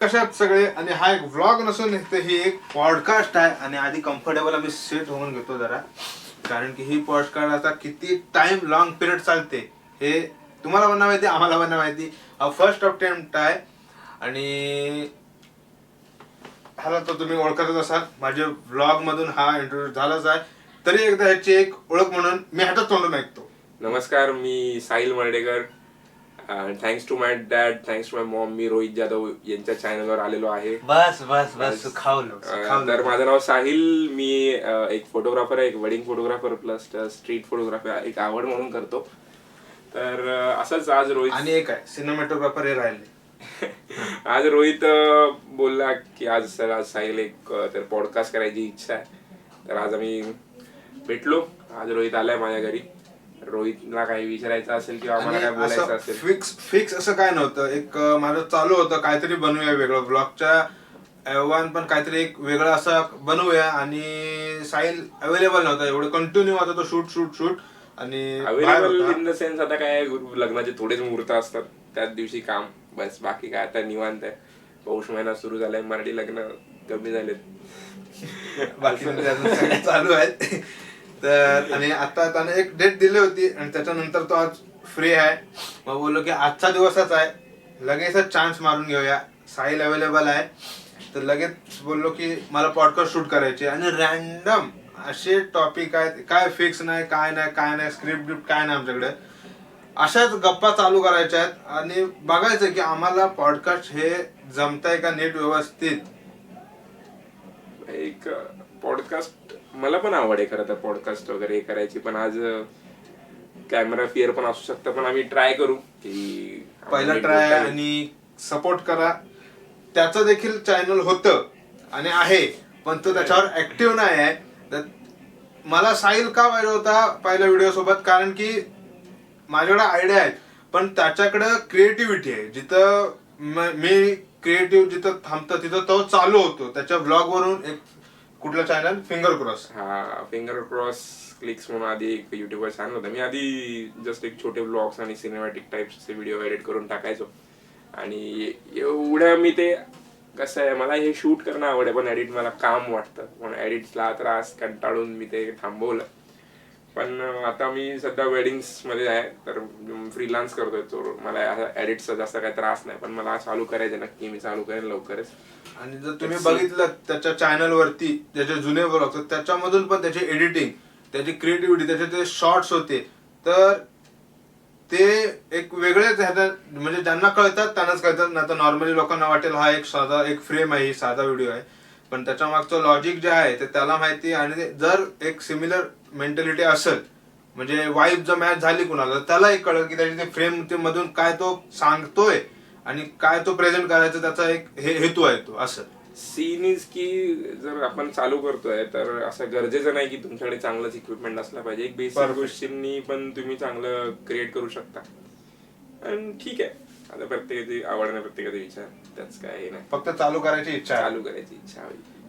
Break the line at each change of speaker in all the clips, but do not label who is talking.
कशात सगळे आणि हा एक व्लॉग नसून ही एक पॉडकास्ट आहे आणि आधी कम्फर्टेबल आम्ही सेट होऊन घेतो जरा, कारण की ही पॉडकास्ट आता किती टाइम लॉंग पिरियड चालते हे तुम्हाला पण माहिती, आम्हाला पण माहिती. हा फर्स्ट अटेम्प्ट आहे आणि ह्याला तर तुम्ही ओळखतच असाल, माझ्या व्लॉग मधून हा इंट्रोड्यूस झालाच आहे. तरी एकदा ह्याची एक ओळख म्हणून मी ह्याच्यात तोंडून ऐकतो.
नमस्कार, मी Sahil Mardekar. Thanks to my dad, thanks to my mom. मी रोहित जाधव यांच्या चॅनलवर आलेलो आहे.
बस बस बस खावलो.
तर माझं नाव साहिल. मी एक फोटोग्राफर आहे, एक wedding photographer plus street photography एक आवड म्हणून करतो. तर असंच आज रोहित
आणि एक आहे सिनेमॅटोग्राफर हे राहिले.
आज रोहित बोलला की आज साहिल एक तर पॉडकास्ट करायची इच्छा आहे. तर आज आम्ही भेटलो. आज रोहित आलाय माझ्या घरी. रोहितला काही विचारायचं असेल किंवा आम्हाला काय बोलायचं असेल.
फिक्स असं काय नव्हतं. एक माझं चालू होतं काहीतरी बनवूया वेगळं, ब्लॉगच्या आव्हान पण काहीतरी एक वेगळं असं बनवूया. आणि साहिल अवेलेबल नव्हता, एवढं कंटिन्यू होता तो शूट आणि
अवेलेबल इन द सेन्स आता काय लग्नाचे थोडेच मुहूर्त असतात, त्याच दिवशी काम, बस. बाकी काय आता निवांत आहे. पौष महिना सुरू झालाय, मराठी लग्न कमी झालेत,
बाकी चालू आहेत. तर आणि आता त्याने एक डेट दिली होती आणि त्याच्यानंतर तो आज फ्री आहे. मग बोललो की आजचा दिवसच आहे, लगेचच चान्स मारून घेऊया. साहिल अवेलेबल आहे तर लगेच बोललो की मला पॉडकास्ट शूट करायचे आणि रॅन्डम असे टॉपिक आहेत, काय फिक्स नाही, काय नाही स्क्रिप्ट काय नाही आमच्याकडे. अशाच गप्पा चालू करायच्या आहेत आणि बघायचं की आम्हाला पॉडकास्ट हे जमताय का नीट व्यवस्थित.
एक पॉडकास्ट मला पण आवड आहे खरं तर, पॉडकास्ट वगैरे करायची. पण आज कॅमेरा फिअर पण असू शकतं, पण आम्ही ट्राय करू की
पहिला ट्राय आणि सपोर्ट करा. त्याचं देखील चॅनल होतं आणि आहे, पण तो त्याच्यावर ऍक्टिव्ह नाही आहे. तर मला साहिल का पाहिजे होता पहिल्या व्हिडिओ सोबत, कारण की माझ्याकडे आयडिया आहेत पण त्याच्याकडं क्रिएटिव्हिटी आहे. जिथं मी क्रिएटिव्ह जिथं थांबतं तिथं तो चालू होतो. त्याच्या ब्लॉग वरून एक कुठलं चॅनल फिंगर
क्रॉस क्लिक्स म्हणून आधी एक युट्यूबवर चॅनल होता. मी आधी जस्ट एक छोटे ब्लॉग्स आणि सिनेमॅटिक टाइप्सचे व्हिडिओ एडिट करून टाकायचो. आणि एवढं मी ते कसं आहे, मला हे शूट करणं आवड आहे पण एडिट मला काम वाटतं, म्हणून एडिटला त्रास कंटाळून मी ते थांबवलं. पण आता मी सध्या वेडिंग्स मध्ये आहे, तर फ्रीलान्स करतोय. तो मला एडिटचा जास्त काही त्रास नाही, पण मला चालू करायचं नक्की. मी चालू करेन लवकरच.
आणि जर तुम्ही बघितलं त्याच्या चॅनल वरती त्याचे जुने ब्लॉग, त्याच्यामधून पण त्याची एडिटिंग, त्याची क्रिएटिव्हिटी, त्याचे ते शॉर्ट्स होते, तर ते एक वेगळेच ह्याच्यात, म्हणजे ज्यांना कळतात त्यांनाच कळतात. नाही तर नॉर्मली लोकांना वाटेल हा एक साधा एक फ्रेम आहे, साधा व्हिडिओ आहे, पण त्याच्या मागचं लॉजिक जे आहे ते त्याला माहिती. आणि जर एक सिमिलर मेंटॅलिटी असेल, म्हणजे वाईब जर मॅच झाली कुणाला, त्याला एक कळलं की त्याची ते फ्रेम मधून काय तो सांगतोय आणि काय तो प्रेझेंट करायचा, त्याचा एक हेतू आहे तो. असं
सीन इज की जर आपण चालू करतोय तर असं गरजेचं नाही की तुमच्याकडे चांगलंच इक्विपमेंट असलं पाहिजे. एक बेसिक गोष्टींनी पण तुम्ही चांगलं क्रिएट करू शकता. आणि ठीक आहे, आता प्रत्येकाची आवड नाही, प्रत्येकाचा विचार, त्याच काय नाही.
फक्त चालू करायची इच्छा
हवी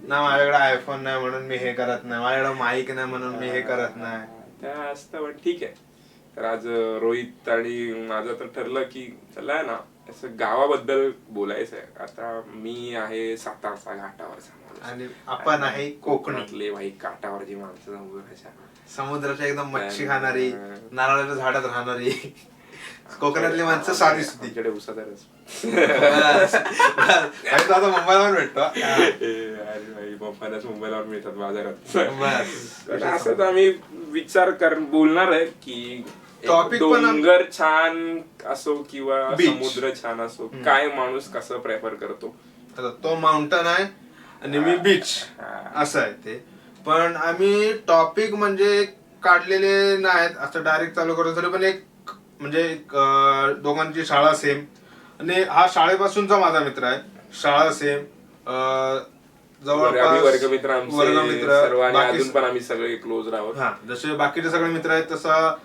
ना. माझ्याकडे आयफोन नाही म्हणून मी हे करत नाही, माझ्याकडे माईक नाही म्हणून मी हे करत नाही,
त्या असतं. पण ठीक आहे. तर आज रोहित आणि माझं तर ठरलं की चला ना असं गावाबद्दल बोलायचं आहे. आता मी आहे सातारचा घाटावरचा
आणि आपण आहे
कोकणातले भाई काठावरची माणसं,
समुद्राच्या एकदम मच्छी खाणारी, नारळाच्या झाडात राहणारी कोकणातली माणसं साधी सुधी.
तिकडे उसादारच
आता मुंबईला भेटतो.
मुंबईला मिळतात बाजारात. असं आम्ही विचार बोलणार आहे की डोंगर छान असो किंवा समुद्र छान असो, काय माणूस कसं प्रेफर करतो.
तो माउंटन आहे आणि मी बीच, असं आहे ते. पण आम्ही टॉपिक म्हणजे काढलेले नाहीत असं डायरेक्ट चालू करतो. तरी पण एक म्हणजे दोघांची शाळा सेम, आणि हा शाळेपासूनचा माझा मित्र आहे. शाळा सेम,
जवळपास वर्गमित्र अजून पण आम्ही सगळे क्लोज राहतो.
हा, जसे बाकीचे सगळे मित्र आहेत तसा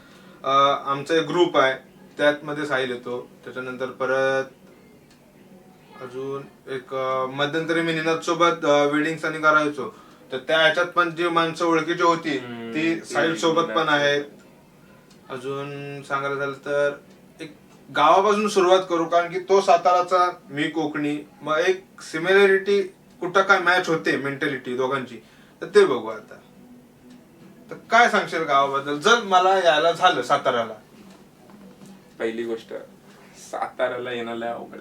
आमचा एक ग्रुप आहे, त्यात मध्ये साहिल येतो. त्याच्यानंतर परत अजून एक मध्यंतरी मी निनाद सोबत वेडिंग्स आणि करायचो, तर त्या ह्याच्यात पण जी माणसं ओळखीची होती ती साहिल सोबत पण आहेत. अजून सांगायला झालं तर एक गावापासून सुरुवात करू, कारण की तो साताराचा, मी कोकणी, मग एक सिमिलॅरिटी कुठं काय मॅच होते मेंटॅलिटी दोघांची, तर ते बघू आता. तर काय सांगशील गावाबद्दल जर मला यायला झालं साताऱ्याला?
पहिली गोष्ट, साताऱ्याला येणं लय अवघड.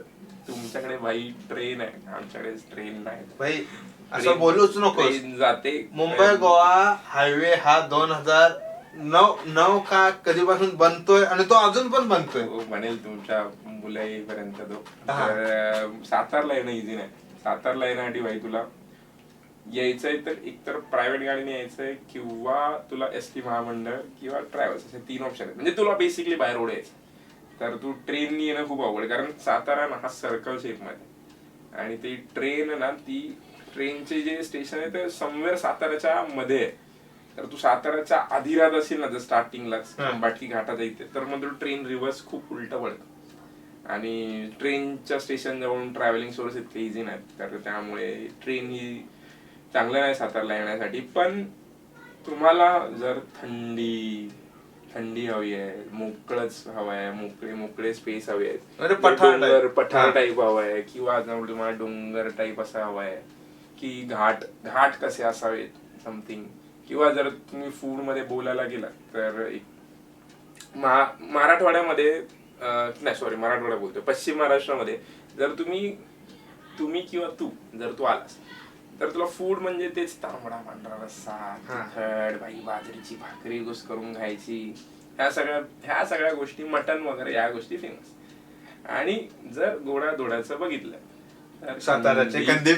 तुमच्याकडे भाई ट्रेन आहे, आमच्याकडे ट्रेन नाही
भाई. असं बोलूच नको.
ट्रेन जाते
मुंबई गोवा हायवे हा 2009 का कधीपासून बनतोय आणि तो अजून पण बनतोय.
बनेल तुमच्या मुलाईपर्यंत तो. तर सातारला येणं इझी नाही. सातारला येण्यासाठी भाई तुला यायचंय तर एकतर प्रायव्हेट गाडीने यायचंय, किंवा तुला एसटी महामंडळ किंवा ट्रॅव्हल्स, असे 3 ऑप्शन आहेत. म्हणजे तुला बेसिकली बाय रोड यायचं. तर तू ट्रेननी येणं खूप अवघड, कारण सातारा ना हा सर्कल शेप मध्ये, आणि ती ट्रेन ना, ती ट्रेनचे जे स्टेशन आहे ते समवेअर साताऱ्याच्या मध्ये आहे. तर तू साताऱ्याच्या आधी राहत असेल ना, जर स्टार्टिंगलाच बाटकी घाटात येते, तर मग ट्रेन रिव्हर्स खूप उलट पडतं. आणि ट्रेनच्या स्टेशन जवळून ट्रॅव्हलिंग सोर्स इतके इझी नाहीत, तर त्यामुळे ट्रेन ही चांगलं नाही सातारला येण्यासाठी. पण तुम्हाला जर थंडी हवी आहे, मोकळच हवं आहे, मोकळे स्पेस हवे आहेत, पठार टाईप हवा आहे, किंवा तुम्हाला डोंगर टाईप असा हवा आहे, की घाट कसे असावेत समथिंग, किंवा जर तुम्ही फूड मध्ये बोलायला गेला तर मराठवाड्यामध्ये नाही, सॉरी, मराठवाडा बोलतोय, पश्चिम महाराष्ट्रामध्ये जर तुम्ही किंवा तू जर तू आलास, तर तुला फूड म्हणजे तेच तांबडा पांढरा रस्सा, तिखट भाई, बाजरीची भाकरी घुस करून खायची, ह्या सगळ्या गोष्टी, मटन वगैरे या गोष्टी फेमस. आणि जर गोडाधोडाचं बघितलं तर
साताऱ्याचे कंदी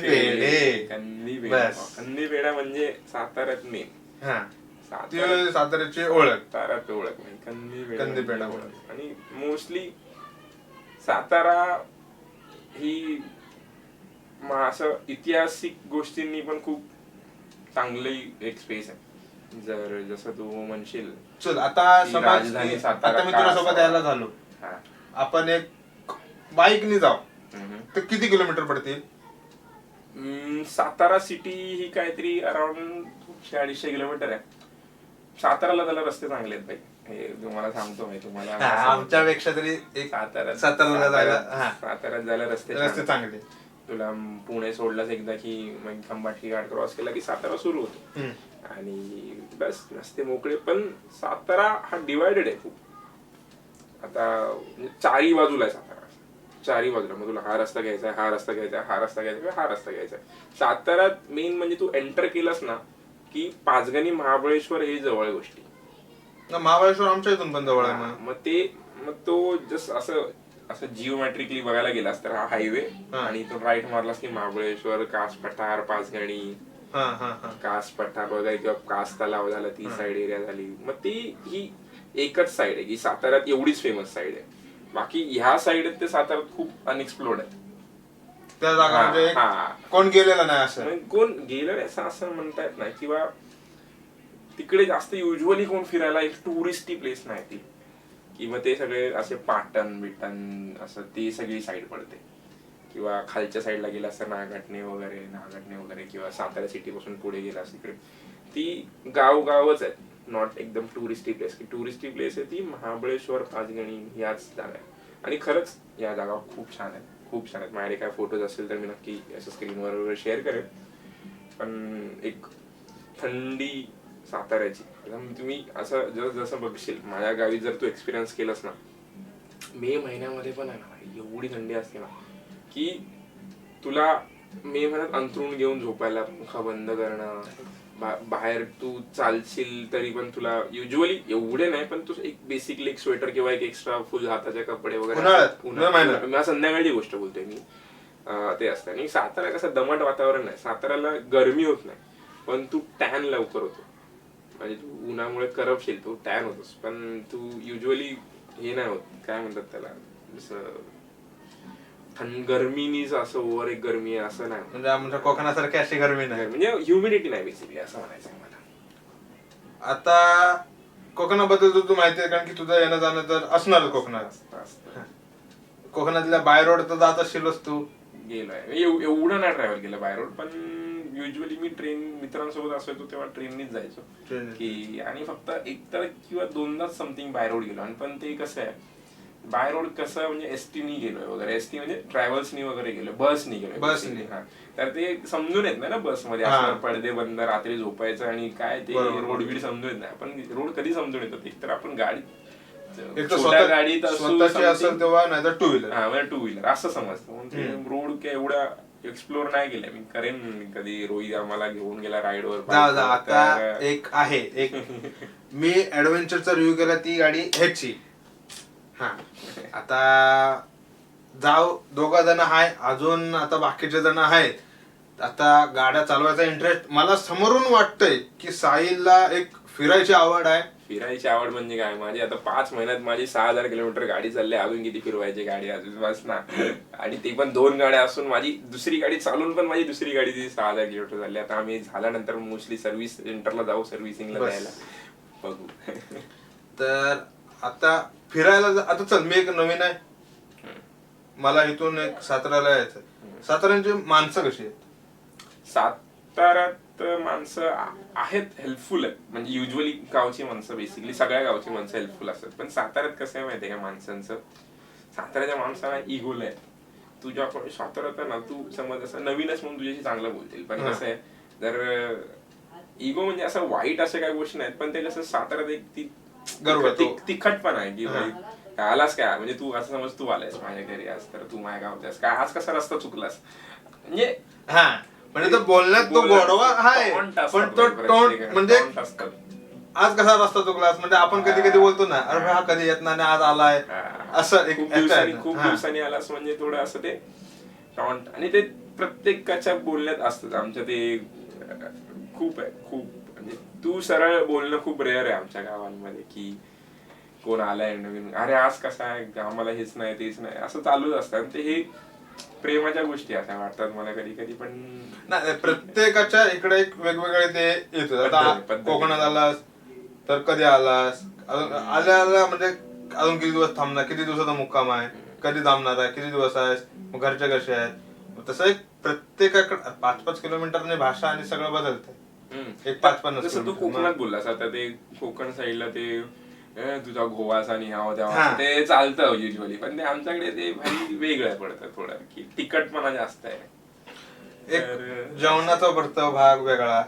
पेढा म्हणजे साताऱ्यात मेन.
साताऱ्याची ओळख
नाही, कंदी पेढा ओळख. आणि मोस्टली सातारा ही असं ऐतिहासिक गोष्टींनी पण खूप चांगली एक स्पेस आहे. जर जसं तू म्हणशील,
चल आता समज आता मी तुझ्यासोबत यायला झालो, आपण एक बाईकनी जाऊ तर किती किलोमीटर पडतील?
सातारा सिटी ही काहीतरी अराउंड 250 किलोमीटर आहे. साताराला त्याला रस्ते चांगले आहेत भाई, हे तुम्हाला सांगतो मी. तुम्हाला
आमच्यापेक्षा तरी
साताऱ्यात जायला रस्ते
चांगले.
तुला पुणे सोडलाच एकदा की मग खंबाटकी घाट क्रॉस केला की सातारा सुरू होतो, आणि बस रस्ते मोकळे. पण सातारा हा डिवायडेड आहे खूप. आता चारी बाजूला आहे सातारा, चारी बाजूला. मग तुला हा रस्ता घ्यायचा, हा रस्ता घ्यायचा, हा रस्ता घ्यायचा, हा रस्ता घ्यायचा. साताऱ्यात मेन म्हणजे तू एंटर केलास ना की पाचगणी, महाबळेश्वर हे जवळ गोष्टी.
महाबळेश्वर आमच्या इथून पण जवळ आहे.
मग तो जस्ट असं जिओमॅट्रिकली बघायला गेलास तर हा हायवे, आणि तो राईट मारलास की महाबळेश्वर, कास पठार, पाचगणी, कास पठार वगैरे, किंवा कास तलाव झाला, ती साइड एरिया झाली. मग ती ही एकच साइड आहे की साताऱ्यात एवढीच फेमस साइड आहे. बाकी ह्या साइड ते साताऱ्यात खूप अनएक्सप्लोर्ड आहे.
त्या जागा म्हणजे कोण गेलेला नाही, असं
कोण गेलं नाही असं म्हणता येत नाही. किंवा तिकडे जास्त युजली कोण फिरायला, एक टुरिस्टी प्लेस नाही ती. कि मग ते सगळे असे पाटण बिटन असं ती सगळी साईड पडते. किंवा खालच्या साईडला गेला असं नागटणे वगैरे, किंवा सातारा सिटी पासून पुढे गेला असं तिकडे ती गावच आहेत, नॉट एकदम टुरिस्टी प्लेस. की टुरिस्टी प्लेस आहे ती महाबळेश्वर, पाचगणी याच जागा आहे. आणि खरंच या जागा खूप छान आहेत. माझ्याकडे काय फोटोज असेल तर मी नक्की असं स्क्रीनवर वगैरे शेअर करेन. पण एक थंडी साताऱ्याची, तुम्ही असं जसं बघशील, माझ्या गावी जर तू एक्सपिरियन्स केलास ना, मे महिन्यामध्ये पण आहे ना एवढी थंडी असते ना की तुला मे महिन्यात अंथरूण घेऊन झोपायला, पंखा बंद करणं, बाहेर तू चालशील तरी पण तुला युजली एवढे नाही, पण तू एक बेसिकली एक स्वेटर किंवा एक एक्स्ट्रा फुल हाताचे कपडे वगैरे, संध्याकाळची गोष्ट बोलतोय मी, ते असतं. आणि सातारा कसं दमट वातावरण नाही, साताऱ्याला गरमी होत नाही, पण तू टॅन लवकर होतो. म्हणजे तू उन्हामुळे करपशील, तू टॅन होतोस, पण तू युजली हे नाही होत, काय म्हणतात त्याला, जसं गरमीनीच असं ओव्हर एक गरमी आहे असं नाही.
म्हणजे आमच्या कोकणासारखी अशी गरमी नाही,
म्हणजे ह्युमिडिटी नाही बेसिकली, असं म्हणायचं मला.
आता कोकणाबद्दल तू माहिती आहे, कारण की तुझं येणं जाणं तर असणार कोकणात. कोकणातल्या बाय रोड तर जात असशीलच तू?
गेलोय, एवढं नाही ट्रॅव्हल केलं बाय रोड, पण युजली मी ट्रेन मित्रांसोबत असायचो तेव्हा ट्रेननीच जायचो की, आणि फक्त एकदा किंवा दोनदाच समथिंग बाय रोड गेलो. आणि पण ते कसं आहे, बाय रोड कसं म्हणजे एसटीनी गेलोय वगैरे, एसटी म्हणजे ट्रॅव्हल्सनी वगैरे गेलोय, बसनी गेलोय
बसनी.
हा. तर ते समजून येत नाही ना बसमध्ये असं पडदे बंद रात्री झोपायचं आणि काय ते रोड बीड समजून येत नाही. आपण रोड कधी समजून येतो एक तर आपण गाडी छोट्या गाडीत
स्वतःची असेल तेव्हा नाही तर टू व्हीलर,
हा म्हणजे टू व्हीलर असं समजतं. म्हणजे रोड काय एवढा एक्सप्लोर नाही केलाय मी, करेन कधी. रोहित आम्हाला घेऊन गेला राईडवर.
आता एक आहे एक मी ऍडव्हेंचरचा रिव्ह्यू केला, ती गाडी ह्याची. हा आता जाऊ दोघा जण आहे अजून, आता बाकीचे जण आहेत. आता गाड्या चालवायचा इंटरेस्ट मला समोरून वाटतंय की साहिलला एक फिरायची आवड आहे.
फिरायची आवड म्हणजे काय, माझी आता 5 महिन्यात माझी 6,000 किलोमीटर गाडी चालली. अजून किती फिरवायची गाडी अजून बस ना. आणि ते पण 2 गाड्या असून माझी दुसरी गाडी चालून पण माझी दुसरी गाडी ती 6,000 किलोमीटर झाली. आता आम्ही झाल्यानंतर मोस्टली सर्व्हिस सेंटरला जाऊ, सर्व्हिसिंगला द्यायला बघू.
तर आता फिरायला आता चल मी एक नवीन आहे, मला इथून एक साताऱ्याला यायचं. साताऱ्यांची माणसं कशी आहेत?
साताऱ्यात माणसं आहेत हेल्पफुल आहेत. म्हणजे युजली गावची माणसं, बेसिकली सगळ्या गावची माणसं हेल्पफुल असतात. पण साताऱ्यात कसं आहे माहितीये का माणसांचं, साताऱ्याच्या माणसाला इगोला आहे. तुझ्या साताऱ्यात ना तू समज असं नवीनच म्हणून तुझ्याशी चांगलं बोलतील, पण कसं आहे जर इगो म्हणजे असं वाईट अशा काही गोष्टी नाहीत, पण ते कसं साताऱ्यात एक ती तिखटपणा आहे की भाई आलास काय, म्हणजे तू असं समज तू आलायस माझ्या घरी आज, तर तू माझ्या गावात काय आज कसा रस्ता चुकलास, म्हणजे
हा म्हणजे तो बोलण्यात तो गोडवा आहे, पण तो टोन म्हणजे आज कसा रस्ता चुकलास म्हणजे आपण कधी कधी बोलतो ना, अरे हा कधी येत नाही आज आलाय असं.
खूप दिवसांनी आलास म्हणजे थोडं असं ते टॉन्ट, आणि ते प्रत्येकाच्या बोलण्यात असतं. आमच्या ते खूप आहे खूप, म्हणजे तू सरळ बोलणं खूप रेअर आहे आमच्या गावांमध्ये की कोण आलाय नवीन, अरे आज कसा आहे आम्हाला हेच नाही तेच नाही असं चालूच असतं. ते हे प्रेमाच्या गोष्टी अशा वाटतात मला कधी कधी, पण
नाही प्रत्येकाच्या इकडे एक वेगवेगळे ते येतो. आता कोकणात आलास तर कधी आलास, आल्या म्हणजे अजून किती दिवस थांबणार, किती दिवसाचा मुक्काम आहे, कधी थांबणार आहे, किती दिवस आहेस, मग घरचे कसे आहेत. तसं एक प्रत्येकाकडे 5-5 किलोमीटरने भाषा आणि सगळं बदलतंय. एक 5-50
जसं तू कोकणात बोललास आता, ते कोकण साईडला ते तुझा गोवाचा आणि ह्याव द्यावा ते चालतं युजली, पण ते आमच्याकडे ते भारी वेगळं पडतं थोडं, की तिखटपणा जास्त आहे.
एक जेवणाचा परत भाग वेगळा.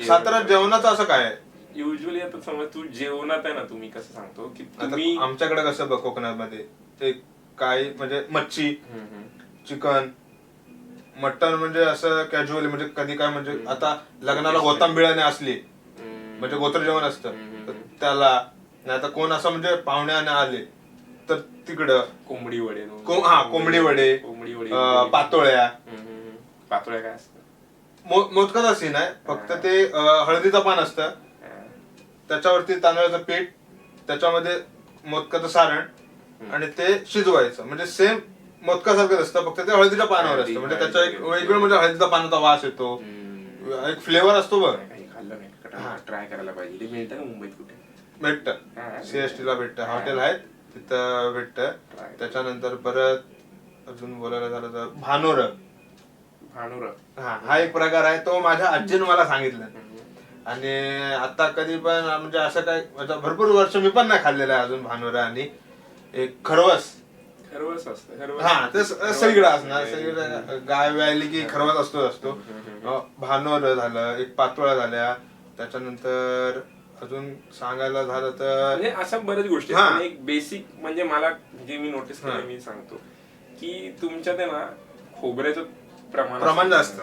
साताऱ्यात जेवणाचं असं काय आहे
युजली? आता समज तू जेवणात आहे ना, तुम्ही कसं सांगतो की तुम्ही
आमच्याकडे कसं बघ कोकणात मध्ये ते काही म्हणजे मच्छी, चिकन, मटन म्हणजे असं कॅज्युअली, म्हणजे कधी काय म्हणजे आता लग्नाला गोतांबिळाने असली म्हणजे गोत्र जेवण असतं त्याला, नाही तर कोण असं म्हणजे पाहुण्याने आले तर तिकडं
कोंबडी वडे,
कोंबडी वडे, पातोळ्या.
पातोळ्या काय असतं?
मोदकाचा सीन आहे, फक्त ते हळदीचं पान असतं, त्याच्यावरती तांदळाचं पीठ, त्याच्यामध्ये मोदकाचं सारण आणि ते शिजवायचं. म्हणजे सेम मोदकासारखंच असतं, फक्त ते हळदीच्या पानावर असतं. म्हणजे त्याचा एक वेगळं म्हणजे हळदीचा पानाचा वास येतो, एक फ्लेवर असतो बघ.
खाल्लं नाही, ट्राय करायला पाहिजे. ते मिळतं ना मुंबईत कुठे?
भेटतं, सीएसटी ला भेटतं, हॉटेल आहेत तिथं भेटतं. त्याच्यानंतर परत अजून बोलायला झालं तर भानोर. हा एक प्रकार आहे, तो माझ्या आजीने मला सांगितलं. आणि आता कधी पण म्हणजे असं काय भरपूर वर्ष मी पण नाही खाल्लेलं आहे अजून भानोर. आणि एक खरवस
असतं,
हा ते सगळं असणार, सगळं गाय व्यायली की खरवस असतो. भानोर झालं, एक पातोळ्या झाल्या. त्याच्यानंतर अजून सांगायला झालं तर
अशा बऱ्याच गोष्टी. एक बेसिक म्हणजे मला जे मी नोटीस केलं मी सांगतो की तुमच्यात आहे ना खोबऱ्याचं प्रमाण
जास्त.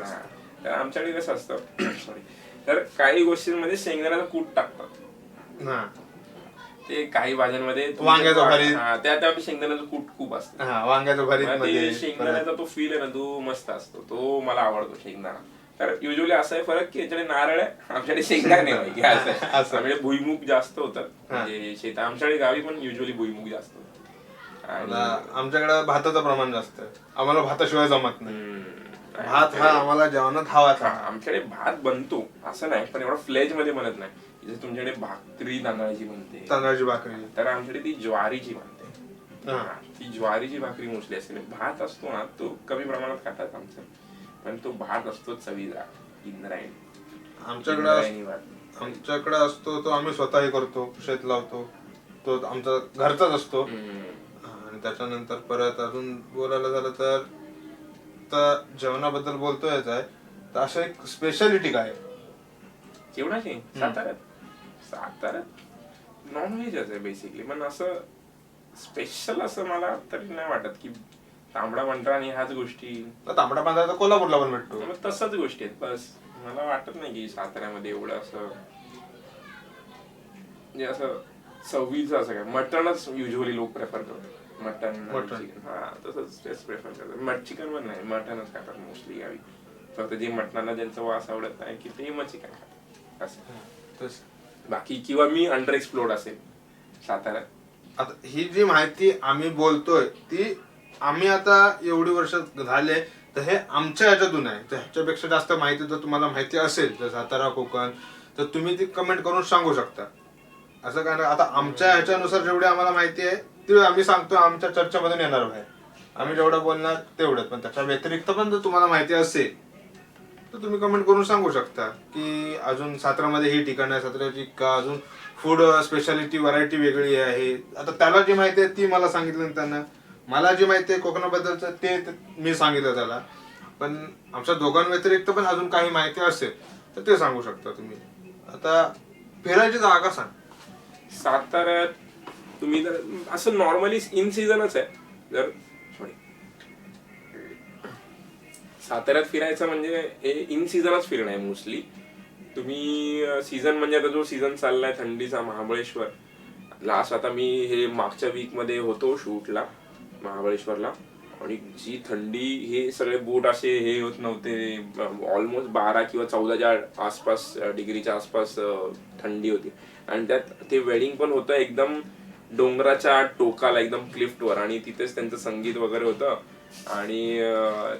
तर आमच्याकडे कसं असतं सॉरी, तर काही गोष्टींमध्ये शेंगदाण्याचं कूट टाकतात. ते काही भाज्यांमध्ये
वांग्याचं भरीत,
त्या शेंगदाण्याचं कूट खूप असतं.
वांग्याचं भरीत,
शेंगदाण्याचा तो फील आहे ना तो मस्त असतो, तो मला आवडतो शेंगदाणा. तर युजली असा आहे फरक की याच्याकडे नारळ आहे, आमच्याकडे शेंगदाणे नाही. आमच्याकडे भुईमुग जास्त होतात, म्हणजे शेत आमच्याकडे गावी पण युजली भुईमुग जास्त होतात.
आणि आमच्याकडे भाताचं प्रमाण जास्त आहे, आम्हाला भाताशिवाय जमत नाही. भात हा आम्हाला जेवणात हवाच.
आमच्याकडे भात बनतो असं नाही, पण एवढा फ्लेज मध्ये बनत नाही. जसं तुमच्याकडे भाकरी तांदळाची बनते,
तांदळाची भाकरी,
तर आमच्याकडे ती ज्वारीची बनते. ती ज्वारीची भाकरी मोस्टली असते. भात असतो ना तो कमी प्रमाणात खातात आमचं, पण तो भात असतो चवीला इंद्रायणी.
आमच्याकडे असतो तो आम्ही स्वतःही करतो, शेत लावतो, तो आमचा घरचाच असतो. त्याच्यानंतर परत अजून बोलायला झालं तर जेवणाबद्दल बोलतोयच आहे, तर असं एक स्पेशालिटी काय आहे?
जेवणाची साताऱ्यात नॉनव्हेजच आहे बेसिकली, पण असं स्पेशल असं मला तरी नाही वाटत की तांबडा पांढरा आणि ह्याच गोष्टी.
तांबडा पांढरा तर कोल्हापूरला पण भेटतो.
मग तसंच गोष्टी आहेत बस. मला वाटत नाही की साताऱ्यामध्ये एवढं असं म्हणजे असं चवीचं असं काय. मटनच युजली लोक प्रेफर करतात, मटन चिकन. हा तसंच तेच प्रेफर करतात. चिकन पण नाही, मटनच खातात मोस्टली गावी. फक्त जे मटणाला ज्यांचा वास आवडत नाही की ते मग चिकन खातात असं. बाकी किंवा मी अंडर एक्सप्लोर्ड असेल साताऱ्यात.
आता ही जी माहिती आम्ही बोलतोय ती आम्ही आता एवढी वर्ष झाले, तर हे आमच्या ह्याच्यातून आहे. तर ह्याच्यापेक्षा जास्त माहिती जर तुम्हाला माहिती असेल तर सातारा कोकण, तर तुम्ही ती कमेंट करून सांगू शकता. असं काय नाही, आता आमच्या ह्याच्यानुसार जेवढी आम्हाला माहिती आहे ती आम्ही सांगतो, आमच्या चर्चेमधून येणार बाहेर. आम्ही जेवढं बोलणार तेवढंच, पण त्याच्या व्यतिरिक्त पण जर तुम्हाला माहिती असेल तर तुम्ही कमेंट करून सांगू शकता की अजून सातारामध्ये ही ठिकाण आहे, साताऱ्याची का अजून फूड स्पेशालिटी व्हरायटी वेगळी आहे. आता त्याला जी माहिती आहे ती मला सांगितलं त्यांना, मला जी माहिती आहे कोकणाबद्दलचं ते मी सांगितलं त्याला. पण आमच्या दोघांव्यतिरिक्त पण अजून काही माहिती असेल तर ते सांगू शकता तुम्ही. आता फिरायची जागा सांग.
साताऱ्यात तुम्ही जर असं नॉर्मली इन सीझनच आहे, जर साताऱ्यात फिरायचं म्हणजे हे इन सीझनच फिरणं आहे मोस्टली. तुम्ही सीझन म्हणजे आता जो सीझन चाललाय थंडीचा, महाबळेश्वर. लास्ट आता मी हे मागच्या वीक मध्ये होतो शूटला महाबळेश्वरला, आणि जी थंडी, हे सगळे बूट असे हे होत नव्हते. ऑलमोस्ट 12 किंवा 14च्या आसपास डिग्रीच्या आसपास थंडी होती. आणि त्यात ते वेडिंग पण होतं एकदम डोंगराच्या टोकाला, एकदम क्लिफ्टवर, आणि तिथेच त्यांचं संगीत वगैरे होतं. आणि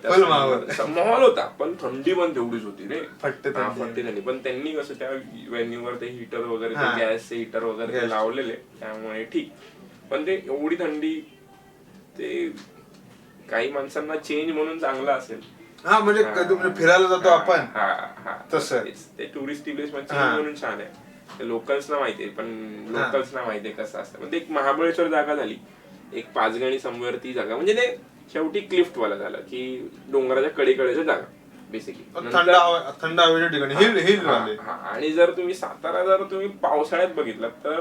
माहोल होता, पण थंडी पण तेवढीच होती रे, फट्टे थंडी. पण त्यांनी कसं त्या वेन्यूवर ते हिटर वगैरे, गॅसचे हिटर वगैरे लावलेले, त्यामुळे ठीक. पण ते एवढी थंडी, ते काही माणसांना चेंज म्हणून चांगलं असेल.
हा म्हणजे फिरायला जातो आपण
तसं ते टुरिस्ट प्लेस म्हणून छान आहे. लोकल्सना माहितीये, पण लोकल्सना माहितीये कसं असतं. म्हणजे एक महाबळेश्वर जागा झाली, एक पाचगणी समवेअर ती जागा, म्हणजे ते शेवटी क्लिफ्ट वाला झालं की डोंगराच्या कडेकडेच्या जागा बेसिकली,
थंड हवेच्या ठिकाणी, हिल.
आणि जर तुम्ही सातारा जर तुम्ही पावसाळ्यात बघितलं तर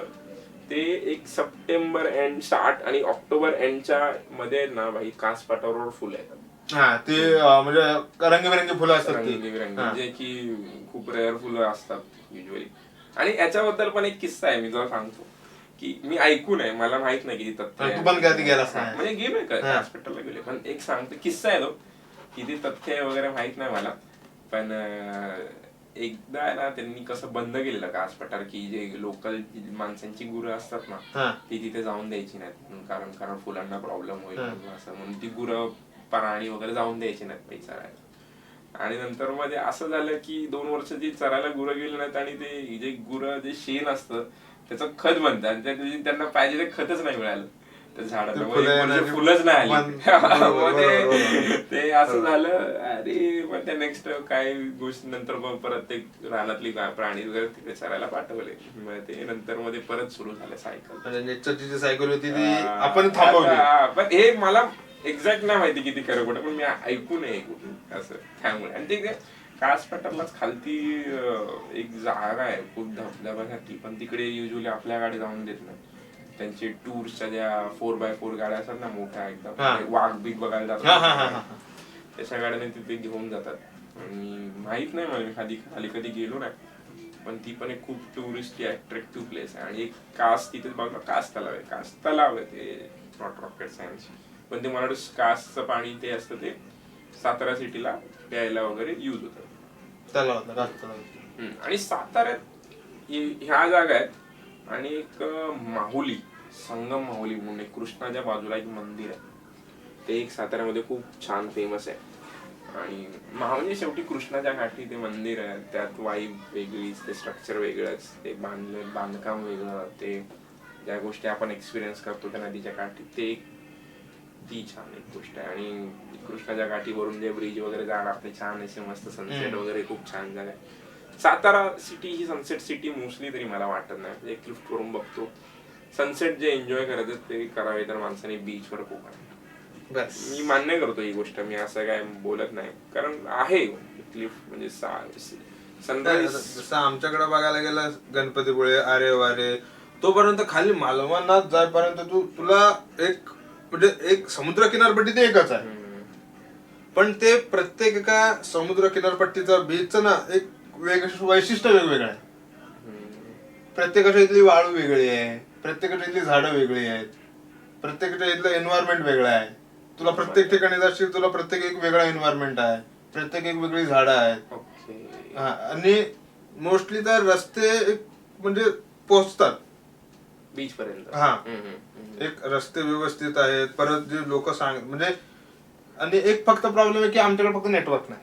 ते एक सप्टेंबर एंड स्टार्ट आणि ऑक्टोबर एंडच्या मध्ये ना भाई कास पाटावर फुलं येतात.
हा ते म्हणजे रंगीबेरंगी फुलं असतात,
रंगीबेरंगी, जे की खूप रेअर फुलं असतात युजली. आणि याच्याबद्दल पण एक किस्सा आहे, मी तुला सांगतो की मी ऐकून आहे, मला माहित नाही किती तथ्य आहे. म्हणजे गेलोय का हॉस्पिटलला गेले, पण एक सांगतो किस्सा आहे तो, किती तथ्य वगैरे माहित नाही मला. पण एकदा आहे ना त्यांनी कसं बंद केलेलं कास पठार, की जे लोकल माणसांची गुरं असतात ना ती तिथे जाऊन द्यायची नाहीत, कारण फुलांना प्रॉब्लेम होईल असं म्हणून ती गुरं प्राणी वगैरे जाऊन द्यायची नाहीत काही चरायला. आणि नंतर मध्ये असं झालं की 2 वर्ष ती चरायला गुरं गेली नाहीत, आणि ते जे गुरं जे शेण असतं त्याचं खत बनतं, आणि त्या दिवशी त्यांना पाहिजे ते खतच नाही मिळालं त्या झाडाला, फुलंच नाही आली. ते असं झालं. अरे पण त्या नेक्स्ट काही गोष्टी नंतर परत ते रानातली प्राणी वगैरे तिकडे चरायला पाठवले, मग ते नंतर मध्ये परत सुरू झालं सायकल.
सायकल होती ती आपण थांबवली.
पण हे मला एक्झॅक्ट नाही माहिती किती खरं कुठं, पण मी ऐकून आहे कुठून असं. त्यामुळे आणि ते कास पठारलाच खालती एक जागा आहे खूप धबधब्यासाठी, पण तिकडे युजली आपल्या गाडी जाऊन देत नाही. त्यांचे टूर्सच्या ज्या 4x4 गाड्या असतात ना मोठ्या एकदम, वाघ बिग बघायला जातात त्याच्या गाड्याने तिथे घेऊन जातात. आणि माहित नाही मला, मी खाली कधी गेलो नाही, पण ती पण एक खूप टुरिस्ट अट्रॅक्टिव्ह प्लेस आहे. आणि एक कास तिथे बघा, कास तलाव आहे ते, नॉट रॉकेट सायन्स, पण ते मला वाटतं कासचं पाणी ते असतं ते सातारा सिटीला प्यायला वगैरे युज होतं. आणि साताऱ्यात ह्या जागा आहेत. आणि एक माहुली, संगम माहुली म्हणून एक कृष्णाच्या बाजूला एक मंदिर आहे, ते एक साताऱ्यामध्ये खूप छान फेमस आहे. आणि म्हणजे शेवटी कृष्णाच्या काठी ते मंदिर आहे, त्यात वाईब वेगळीच, ते स्ट्रक्चर वेगळंच, ते बांधकाम वेगळं, ते ज्या गोष्टी आपण एक्सपिरियन्स करतो त्या नदीच्या काठी, ते ती छान एक गोष्ट आहे. आणि कृष्णाच्या काठीवरून जे ब्रिज वगैरे जाणार, ते छान असे मस्त सनसेट वगैरे खूप छान जागा आहे. सातारा सिटी ही सनसेट सिटी मोस्टली तरी मला वाटत नाही, म्हणजे क्लिफ्ट वरून बघतो सनसेट जे एन्जॉय करायचं ते करावे तर माणसाने बीचवर कोकण.
बस.
मी मान्य करतो ही गोष्ट, मी असं काय बोलत नाही, कारण आहे क्लिफ म्हणजे सनराईज.
जसं आमच्याकडे बघायला गेलं गणपतीपुळे, अरे वारे, तोपर्यंत खाली मालवणात जायपर्यंत तुला एक म्हणजे एक समुद्र किनारपट्टी ते एकच आहे, पण ते प्रत्येक एका समुद्र किनारपट्टीचा बीचचं ना एक वैशिष्ट्य वेगवेगळं आहे. प्रत्येकाच्या इथली वाळू वेगळी आहे, प्रत्येकाच्या इथली झाडं वेगळी आहेत, प्रत्येकाच्या इथलं एन्व्हायरमेंट वेगळं आहे. तुला प्रत्येक ठिकाणी जाशील तुला प्रत्येक एक वेगळा एन्व्हायरमेंट आहे, प्रत्येक एक वेगळी झाडं आहेत. आणि मोस्टली तर रस्ते एक म्हणजे पोहोचतात
बीच पर्यंत.
हा, एक रस्ते व्यवस्थित आहेत. परत जे लोक म्हणजे आणि एक फक्त प्रॉब्लेम आहे की आमच्याकडे फक्त नेटवर्क नाही.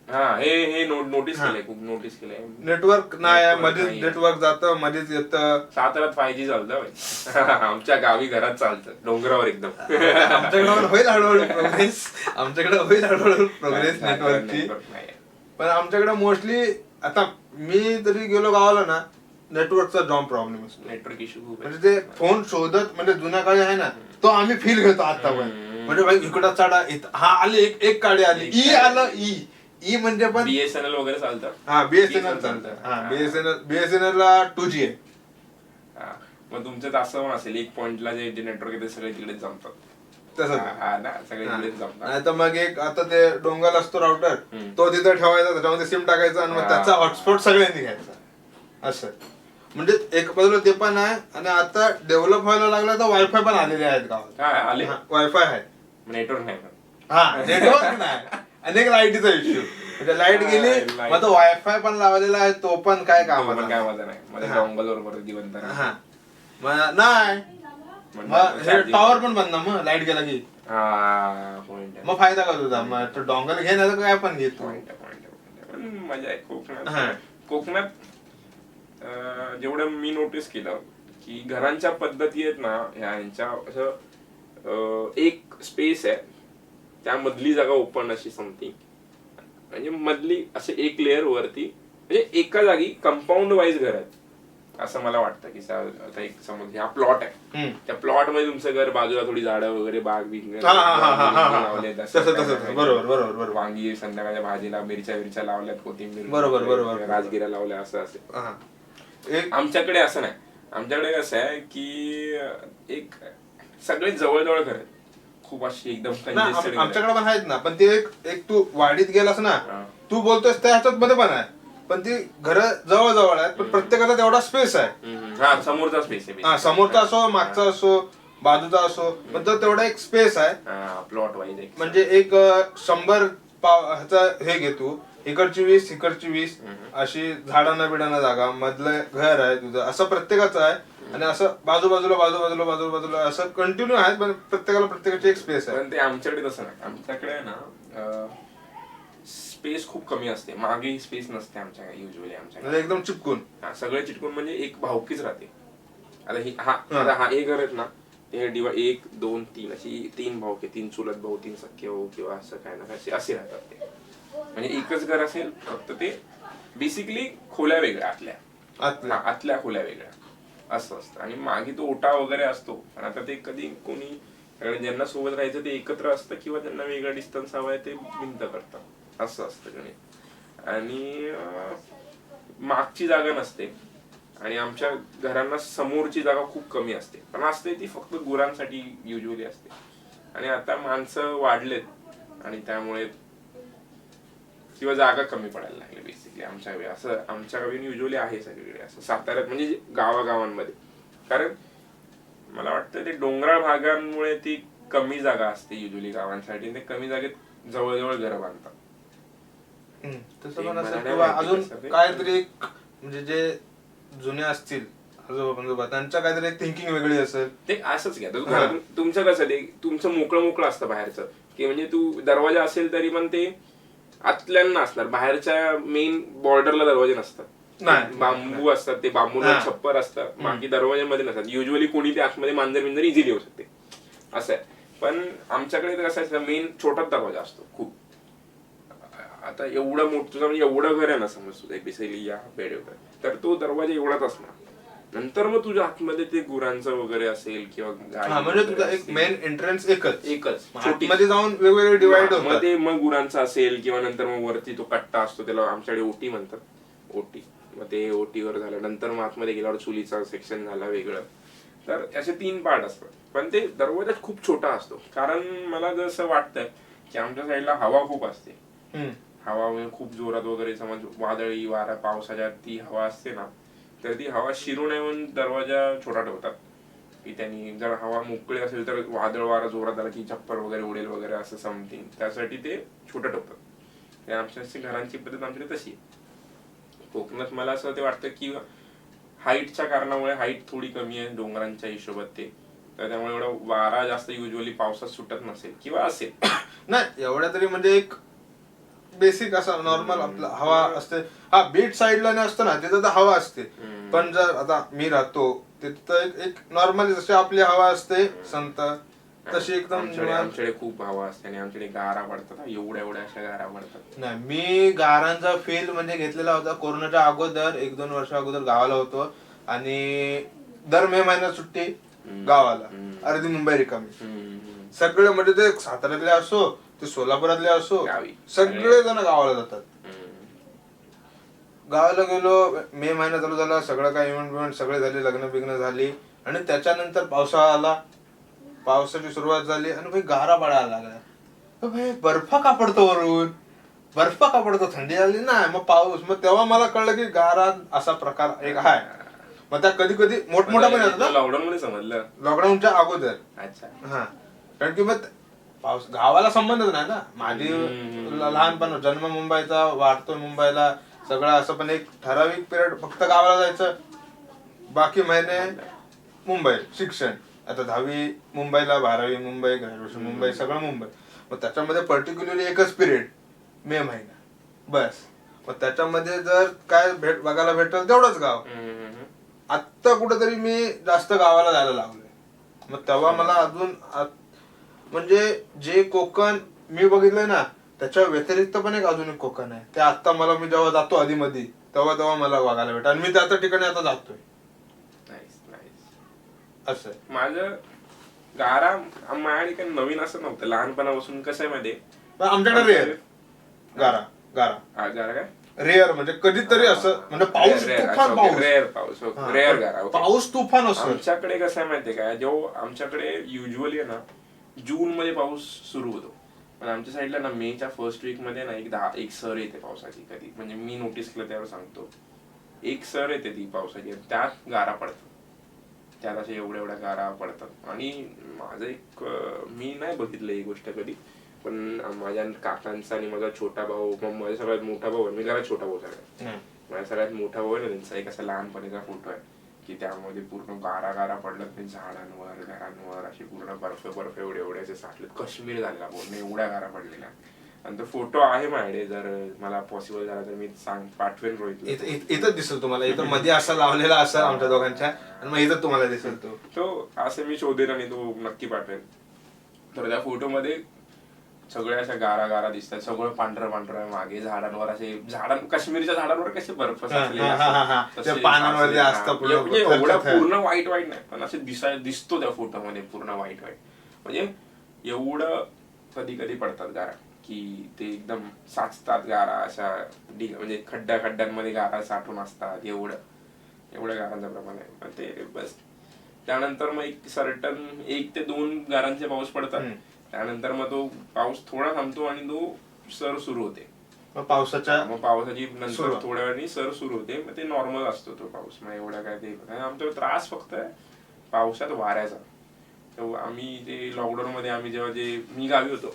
हा, हे नोटीस केलंय, खूप नोटीस केलंय.
नेटवर्क नाही, मध्येच नेटवर्क जातं, मध्येच येतं.
साताऱ्यात 5G चालतं आमच्या गावी घरात चालतं, डोंगरावर एकदम.
आमच्याकडे होईल हळूहळू प्रोग्रेस, आमच्याकडे होईल हळूहळू प्रोग्रेस नेटवर्कची. पण आमच्याकडे मोस्टली आता मी तरी गेलो गावाला ना, नेटवर्कचा जॉम प्रॉब्लेम असतो.
नेटवर्क इश्यू खूप
म्हणजे ते फोन शोधत म्हणजे जुन्या काळी आहे ना, तो आम्ही फील घेतो आता पण. म्हणजे भाई इकडं चढा, हा आली एक गाडी आली, ई आलं, ई म्हणजे पण
BSNL वगैरे चालतं.
हा, BSNL चालतं. हा, BSNL ला 2G आहे.
मग तुमचं असं पण असेल, एक पॉइंटला जे नेटवर्क आहे ते सगळे तिकडेच जमतात.
तसं
सगळे तिकडेच जमतात.
नाही तर मग एक आता ते डोंगर असतो राउटर, तो तिथं ठेवायचा, त्याच्यामध्ये सिम टाकायचा आणि मग त्याचा हॉटस्पॉट सगळ्यांनी घ्यायचा. असं म्हणजे एक बाजूला ते पण आहे. आणि आता डेव्हलप व्हायला लागलं तर वायफाय पण आलेले आहेत गावात. वायफाय आहे,
नेटवर्क नाही.
हा, नेटवर्क नाही. अनेक लाईटीचा इश्यू, म्हणजे लाईट गेली मग तो वायफाय पण लावलेला आहे, तो पण काय कामाचा
नाही. माझ्या डोंगल बरोबर दिवंत
नाही. मग टॉवर पण बंद ना, मग लाईट गेला की मग फायदा का तुझा. मग डोंगल घे ना, काय पण घेतो.
मजा आहे कोकणात. कोकणात जेवढं मी नोटीस केलं की घरांच्या पद्धती आहेत ना ह्यांच्या, असं एक स्पेस आहे, त्यामधली जागा ओपन अशी समथिंग, म्हणजे मधली असे एक लेअर वरती, म्हणजे एका जागी कंपाऊंड वाईज घर आहेत असं मला वाटतं. की आता एक समज हा प्लॉट आहे, त्या प्लॉट मध्ये तुमचं घर, बाजूला थोडी झाडं वगैरे, बाग बिग लावले,
बरोबर,
वांगी संध्याकाळच्या भाजीला, मिरच्या लावल्यात, कोथिंबीर,
बरोबर,
राजगिरा लावल्या, असं असेल. आमच्याकडे असं नाही. आमच्याकडे कसं आहे की एक सगळे जवळ घर आहेत, खूप अशी एकदम कंजेस्टेड.
आमच्याकडे पण आहेत ना, पण ते एक तू वाडीत गेलास ना, तू बोलतोस त्या ह्याच्यात मध्ये पण आहे, पण ती घर जवळ आहेत, पण प्रत्येकाचा तेवढा स्पेस आहे.
समोरचा स्पेस आहे.
हा, समोरचा असो, मागचा असो, बाजूचा असो, पण तो तेवढा एक स्पेस आहे.
प्लॉट वाईज
म्हणजे एक 100 ह्याचा हे घेतो, इकडची 20 इकडची 20 अशी झाडांना बिडांना जागा, मधलं घर आहे तुझं, असं प्रत्येकाचं आहे. आणि असं बाजूबाजूला असं कंटिन्यू आहे, पण प्रत्येकाला प्रत्येकाची एक स्पेस आहे.
पण ते आमच्याकडे तसं नाही. आमच्याकडे ना स्पेस खूप कमी असते, मागे स्पेस नसते आमच्याकडे युजली. आमच्याकडे
एकदम चिपकून,
सगळे चिटकून, म्हणजे एक भावकीच राहते. आता हा एक घर आहेत ना, ते 1 2 3 अशी 3 भाऊ, 3 चुलत भाऊ, 3 सख्खे भाऊ, किंवा असं काय ना काय असे राहतात ते. म्हणजे एकच घर असेल, फक्त ते बेसिकली खोल्या वेगळ्या, आतल्या खोल्या वेगळ्या असं असतं. आणि मागे तो ओटा वगैरे असतो. पण आता ते कधी कोणी ज्यांना सोबत राहायचं ते एकत्र असतं, किंवा ज्यांना वेगळा डिस्टन्स हवाय ते भिंत करतात, असं असतं गणित. आणि मागची जागा नसते, आणि आमच्या घरांना समोरची जागा खूप कमी असते, पण असते ती फक्त गुरांसाठी युजली असते. आणि आता माणसं वाढलेत, आणि त्यामुळे किंवा जागा कमी पडायला लागली बेसिकली आमच्या गावी. असं आमच्या गावी युजली आहे सगळीकडे, असं साताऱ्यात म्हणजे गावागावांमध्ये. कारण मला वाटतं ते डोंगराळ भागांमुळे ती कमी जागा असते युजली गावांसाठी, ते कमी जागेत जवळ घरं बांधतात.
तसं पण असेल, किंवा अजून काहीतरी एक म्हणजे जे जुने असतील आजोबा त्यांच्या काहीतरी एक थिंकिंग वेगळी असेल.
ते असंच घ्या. तुमचं कसं ते तुमचं मोकळं असतं बाहेरचं, की म्हणजे तू दरवाजा असेल तरी पण ते आतल्यांना असणार, बाहेरच्या मेन बॉर्डरला दरवाजे नसतात, बांबू असतात, ते बांबूला छप्पर असतात, बाकी दरवाज्यामध्ये नसतात युजली. कोणी ते आतमध्ये मांजर इझिली येऊ शकते, असं आहे. पण आमच्याकडे तर कसं असतं, मेन छोटाच दरवाजा असतो खूप. आता एवढं मोठं तुझं म्हणजे एवढं घर आहे ना, समज तुझं बेसिकली या बेड वगैरे, तर तो दरवाजा एवढाच असणार. नंतर मग तुझ्या आतमध्ये ते गुरांचं वगैरे असेल किंवा
म्हणजे तुझा एक मेन एंट्रन्स एकच
छोटी
मध्ये जाऊन वेगवेगळे डिवाइड होतात.
ते मग गुरांचं असेल किंवा नंतर मग वरती तो कट्टा असतो, त्याला आमच्याकडे ओटी म्हणतात, ओटी. मग ते ओटीवर झालं, नंतर मग आतमध्ये गेल्यावर चुलीचा सेक्शन झाला वेगळं. तर असे 3 पार्ट असतात. पण ते दरवाजा खूप छोटा असतो, कारण मला जसं वाटतंय की आमच्या साईडला हवा खूप असते. हवा म्हणजे खूप जोरात वगैरे, समज वादळी वारा पावसाच्या ती हवा असते ना, तर ती हवा शिरू नये म्हणून दरवाजा छोटा ठेवतात, की त्यांनी जर हवा मोकळी असेल तर वादळ वारा जोरात आला की छप्पर वगैरे उडेल वगैरे असं समथिंग, त्यासाठी ते छोटं ठेवतात. ते आमच्या घरांची पद्धत आमच्याकडे तशी. कोकणात मला असं ते वाटतं की हाईटच्या कारणामुळे, हाईट थोडी कमी आहे डोंगरांच्या हिशोबात ते, तर त्यामुळे एवढा वारा जास्त युजली पावसात सुटत नसेल किंवा असेल
नाही एवढ्या तरी, म्हणजे एक बेसिक असं नॉर्मल आपला हवा असते. हा बीच साईडला नाही असतं ना, तिथं तर हवा असते. पण जर आता मी राहतो तिथं एक नॉर्मली जशी आपली हवा असते संत, तशी एकदम
आमच्याकडे खूप हवा असते आणि आमच्याकडे गारा पडतात, एवढ्या एवढ्या अशा गारा पडतात.
नाही, मी गारांचा फील म्हणजे घेतलेला होता कोरोनाच्या अगोदर, 1-2 वर्ष अगोदर गावाला होतो आणि दर मे महिन्यात सुट्टी गावाला, अर्धी मुंबई रिकामी. सगळे म्हणजे ते साताऱ्यातले असो ते सोलापुरातले असो, सगळे जण गावाला जातात. गावाला गेलो, मे महिना चालू झाला, सगळं काय इव्हेंट सगळे झाले, लग्न बिग्न झाली आणि त्याच्यानंतर पावसाळा आला, पावसाची सुरुवात झाली आणि भाई गारा पडायला लागल्या. भाई बर्फ का पडतो वरून, बर्फ का पडतो, थंडी झाली ना, मग पाऊस. मग तेव्हा मला कळलं की गारा असा प्रकार एक आहे. मग त्या कधी कधी मोठमोठा पण येतात.
लॉकडाऊन मध्ये समजलं,
लॉकडाऊनच्या अगोदर.
अच्छा.
हा, कारण की मग पाऊस गावाला संबंधच नाही ना. माझी लहानपण, जन्म मुंबईचा, वाढतोय मुंबईला, सगळं असं. पण एक ठराविक पिरियड फक्त गावाला जायचं, बाकी महिने मुंबई शिक्षण. आता 10वी मुंबईला, 12वी मुंबई, ग्रॅज्युएशन मुंबई, सगळं मुंबई. मग त्याच्यामध्ये पर्टिक्युलरली एकच पिरियड मे महिना बस. मग त्याच्यामध्ये जर काय बघायला भेटल तेवढंच गाव. आत्ता कुठेतरी मी जास्त गावाला जायला लागलोय. मग तेव्हा मला अजून म्हणजे जे कोकण मी बघितलंय ना, त्याच्या व्यतिरिक्त पण एक अजून एक कोकण आहे. ते आता मला, मी जेव्हा जातो आधी मध्ये, तेव्हा मला बघायला भेटत. आणि मी त्या ठिकाणी आता जातोय. असं
माझं गारा माझ्याकडे काही नवीन असं नव्हतं, लहानपणापासून. कसं आहे माहिती,
आमच्याकडे रेअर गारा.
गारा काय
रेअर म्हणजे कधीतरी असं, म्हणजे पाऊस तुफान,
रेअर पाऊस, रेअर गारा,
पाऊस तुफान असतो.
आमच्याकडे कसं आहे माहितीये का, जेव्हा आमच्याकडे युजली आहे ना, जून मध्ये पाऊस सुरू होतो. पण आमच्या साईडला ना मेच्या फर्स्ट वीक मध्ये ना एक सर येते पावसाची. कधी म्हणजे मी नोटीस केलं त्यावर सांगतो, एक सर येते ती पावसाची, त्यात गारा पडतात. त्यात अशा एवढ्या गारा पडतात. आणि माझं एक, मी नाही बघितलं ही गोष्ट कधी, पण माझ्या काकांचा आणि माझा छोटा भाऊ, मग माझा सगळ्यात मोठा भाऊ आहे, मी जरा छोटा भाऊ सगळ्यात, माझा सगळ्यात मोठा भाऊ आहे ना, त्यांचा एक असा लहानपणीचा फोटो आहे की त्यामध्ये पूर्ण गारा पडलं, ते झाडांवर, घरांवर असे पूर्ण बर्फ एवढे असे साठलेत. काश्मीर झालेला पूर्ण, एवढ्या गारा पडलेल्या. आणि तो फोटो आहे माझ्याकडे, जर मला पॉसिबल झाला तर मी पाठवेन रोहित.
इथं दिसेल तुम्हाला, इथं मध्ये असा लावलेला असेल आमच्या दोघांच्या, आणि मग इथं तुम्हाला दिसेल तो
असं मी शोधेन आणि तो नक्की पाठवेन. तर त्या फोटो मध्ये सगळ्या अशा गारा दिसतात, सगळं पांढरं आहे मागे, झाडांवर असे, काश्मीरच्या झाडांवर कसे बर्फ
पानांवर
म्हणजे एवढा पूर्ण वाईट नाही, पण असे दिसतो त्या फोटो मध्ये पूर्ण वाईट. म्हणजे एवढं कधी पडतात गारा की ते एकदम साचतात गारा अशा, म्हणजे खड्ड्यांमध्ये गारा साठून असतात. एवढ्या गारांचं प्रमाण आहे ते. बस त्यानंतर मग एक सर्टन 1 ते 2 गारांचे पाऊस पडतात. त्यानंतर मग तो पाऊस थोडा थांबतो आणि तो सर सुरू होते. मग पावसाची नंतर थोड्या वेळाने सर सुरू होते. मग ते नॉर्मल असतो तो पाऊस. मग एवढा काय ते आमचा त्रास फक्त आहे पावसात वाऱ्याचा. तेव्हा आम्ही ते लॉकडाऊन मध्ये आम्ही जेव्हा मी गावी होतो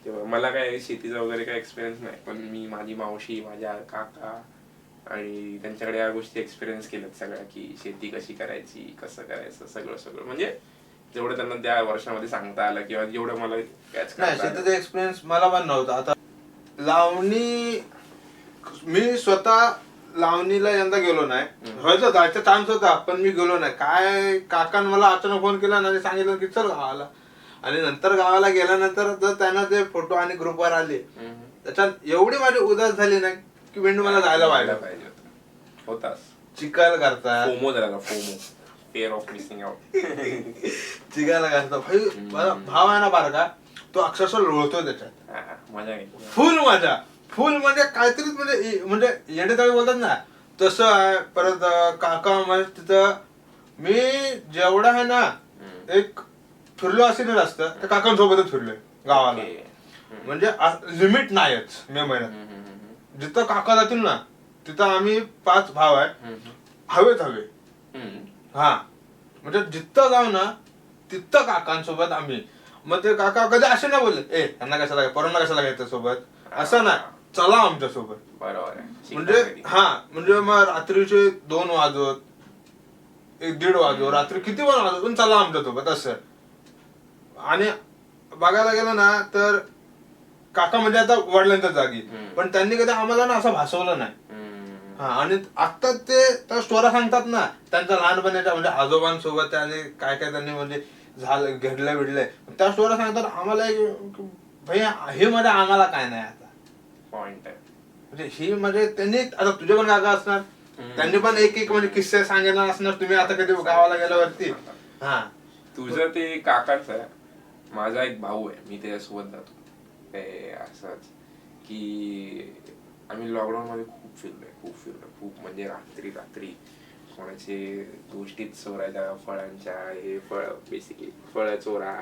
तेव्हा मला काय शेतीचा वगैरे काय एक्सपिरियन्स नाही, पण मी, माझी मावशी, माझ्या काका आणि त्यांच्याकडे या गोष्टी एक्सपिरियन्स केल्यात सगळ्या, की शेती कशी करायची, कसं करायचं, सगळं म्हणजे जेवढं त्यांना त्या वर्षामध्ये सांगता आलं किंवा जेवढं मला
शेतीचा एक्सपिरियन्स मला पण नव्हता. आता लावणी, मी स्वतः लावणीला यंदा गेलो नाही. व्हायचं जायचा चान्स होता पण मी गेलो नाही. काय काकान मला अचानक फोन केला आणि सांगितलं की चल गावाला. आणि नंतर गावाला गेल्यानंतर जर त्यांना ते फोटो आणि ग्रुपवर आले, त्याच्यात एवढी माझी उदास झाली नाही की वेंडू मला जायला पाहिजे
होताच.
चिखल करतात,
फोमो झाला, FOMO, fear of missing out.
चिखल करतात. भाई माझा भाव आहे ना बारका, तो अक्षरशः लोळतो त्याच्यात.
मजा
फुल मजा, फुल म्हणजे काहीतरीच म्हणजे येडेतळे बोलतात ना तसं आहे. परत काका म्हणजे तिथं मी जेवढा आहे ना एक फिरलो असेल जास्त तर काकांसोबतच फिरलोय गावाला. म्हणजे लिमिट नाहीच मे महिन्यात. जिथं काका जातील ना तिथं आम्ही 5 भाव आहे, हवेच हवे. हा म्हणजे जिथं जाऊ ना तिथं काकांसोबत आम्ही. मग ते काका कधी असे नाही बोलले ए त्यांना कशाला पोरांना कशाला घ्यायचं सोबत, असं नाही, चला आमच्या सोबत.
बरोबर.
म्हणजे हा म्हणजे मग रात्रीचे 2 वाजत 1-1:30 वाजो, रात्री किती पण वाजत पण चला आमच्या सोबत असं. आणि बघायला गेलं ना तर काका म्हणजे आता वडिलांच्या जागी, पण त्यांनी कधी आम्हाला ना असं भासवलं नाही. हा आणि आता ते त्या स्टोऱ्या सांगतात ना त्यांच्या लहानपणाच्या, म्हणजे आजोबांसोबत त्याने काय काय त्यांनी म्हणजे झालं घडलं बिडलंय, त्या स्टोऱ्या सांगतात आम्हाला भैया हे मध्ये आम्हाला काय नाही आता
पॉइंट आहे.
म्हणजे ही म्हणजे त्यांनी आता तुझे पण काका असणार, त्यांनी पण एक एक म्हणजे किस्से सांगितला असणार. तुम्ही आता कधी गावाला गेल्यावरती. हा
तुझं ते काकाच आहे. माझा एक भाऊ आहे, मी त्याच्यासोबत जातो. ते असंच की आम्ही लॉकडाऊन मध्ये खूप फिरलोय खूप म्हणजे रात्री कोणाचे गोष्टीत चोरायच्या, फळांच्या, हे फळ बेसिकली फळ चोरा,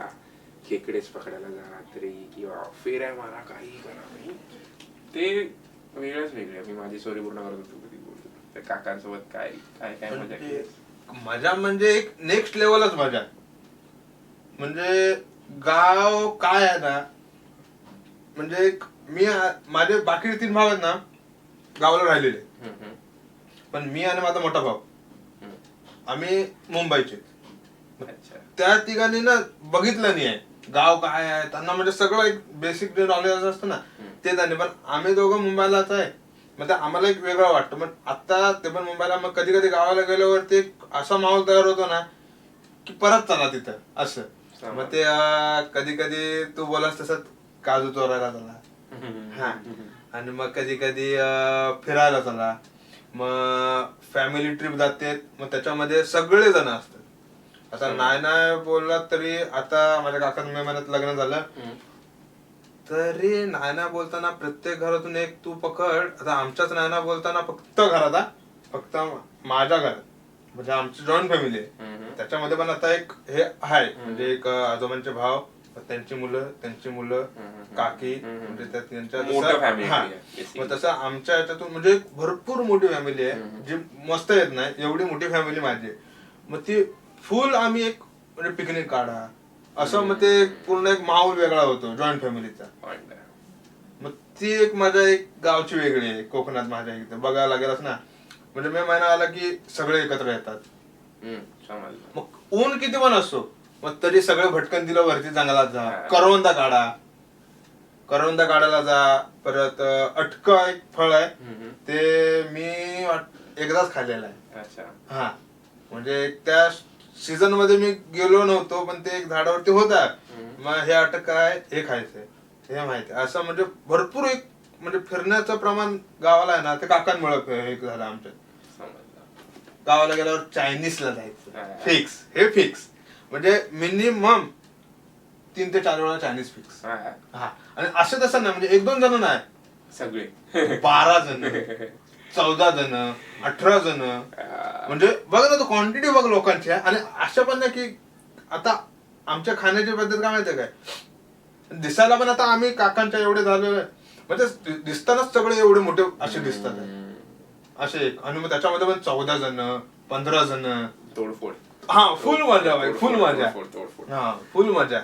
खेकडेच पकडायला जा रात्री, किंवा फेऱ्या मारा, काही करा. नाही ते वेगळंच मी माझी स्टोरी पूर्ण करत होतो कधी बोलतो त्या काकांसोबत काय काय काय मजा केली.
मजा म्हणजे एक नेक्स्ट लेवलच मजा. म्हणजे गाव काय आहे ना, म्हणजे मी माझे बाकी 3 भाव आहेत ना गावाला राहिलेले, पण मी आणि माझा मोठा भाऊ आम्ही मुंबईचे. त्या तिघांनी ना बघितलं नाही आहे गाव काय आहे. त्यांना म्हणजे सगळं एक बेसिक जे नॉलेज असतं ना ते त्यांनी, पण आम्ही दोघं मुंबईलाच आहे. मग ते आम्हाला एक वेगळं वाटतं. मग आता ते पण मुंबईला, मग कधी कधी गावाला गेल्यावरती असा माहोल तयार होतो ना की परत चला तिथं असं. मग ते कधी कधी तू बोलास तसं काजू चोरायला चला, हा, आणि मग कधी कधी फिरायला चला, मग फॅमिली ट्रिप जाते, मग त्याच्यामध्ये सगळे जण असतात. आता नाही बोललात तरी आता माझ्या काकांचं मे महिन्यात लग्न झालं तरी नाना बोलताना प्रत्येक घरातून एक तू पकड. आता आमच्याच नाना बोलताना फक्त घरात, फक्त माझ्या घरात, म्हणजे आमची जॉईंट फॅमिली आहे त्याच्यामध्ये पण आता एक हे आहे म्हणजे एक आजोबांचे भाव, त्यांची मुलं काकी, म्हणजे त्यांच्या मग तसं आमच्या याच्यातून म्हणजे भरपूर मोठी फॅमिली आहे जी मस्त येत नाही एवढी मोठी फॅमिली माझी. मग ती फुल आम्ही एक म्हणजे पिकनिक काढा असं, मग ते पूर्ण एक माहोल वेगळा होतो जॉईंट फॅमिलीचा. मग ती एक मजा एक गावची वेगळी आहे. कोकणात माझ्या इथे बघायला गेलास ना म्हणजे मे महिना आला की सगळे एकत्र येतात. मग ऊन किती पण असतो मग तरी सगळे भटकन दिलं वरती जंगलात जा, करवंदा काढायला जा. परत अटका एक फळ आहे ते मी एकदाच खाल्लेलं आहे. हा म्हणजे त्या सीझन मध्ये मी गेलो नव्हतो पण ते एक झाडावरती होता. मग हे अटक काय हे खायचंय हे माहिती असं. म्हणजे भरपूर एक म्हणजे फिरण्याचं प्रमाण गावाला आहे ना ते काकांमुळे एक झालं आमच्या. गावाला गेल्यावर चायनीजला जायचं फिक्स म्हणजे मिनिमम 3 ते 4 वेळा चायनीज फिक्स. हा आणि असं तसं नाही म्हणजे 1-2 जण नाही, सगळे 12 जण 14 जण 18 जण. म्हणजे बघ ना तू क्वांटिटी बघ लोकांची. आणि अशा पण नाही की आता आमच्या खाण्याची पद्धत काय माहितीये काय, दिसायला पण आता आम्ही काकांच्या एवढे झालो म्हणजे दिसतानाच सगळे एवढे मोठे असे दिसतात असे. आणि मग त्याच्यामध्ये पण 14 जण 15 जण तोडफोड. हा फुल मजा भाई, फुल मजा. हा फुल मजा.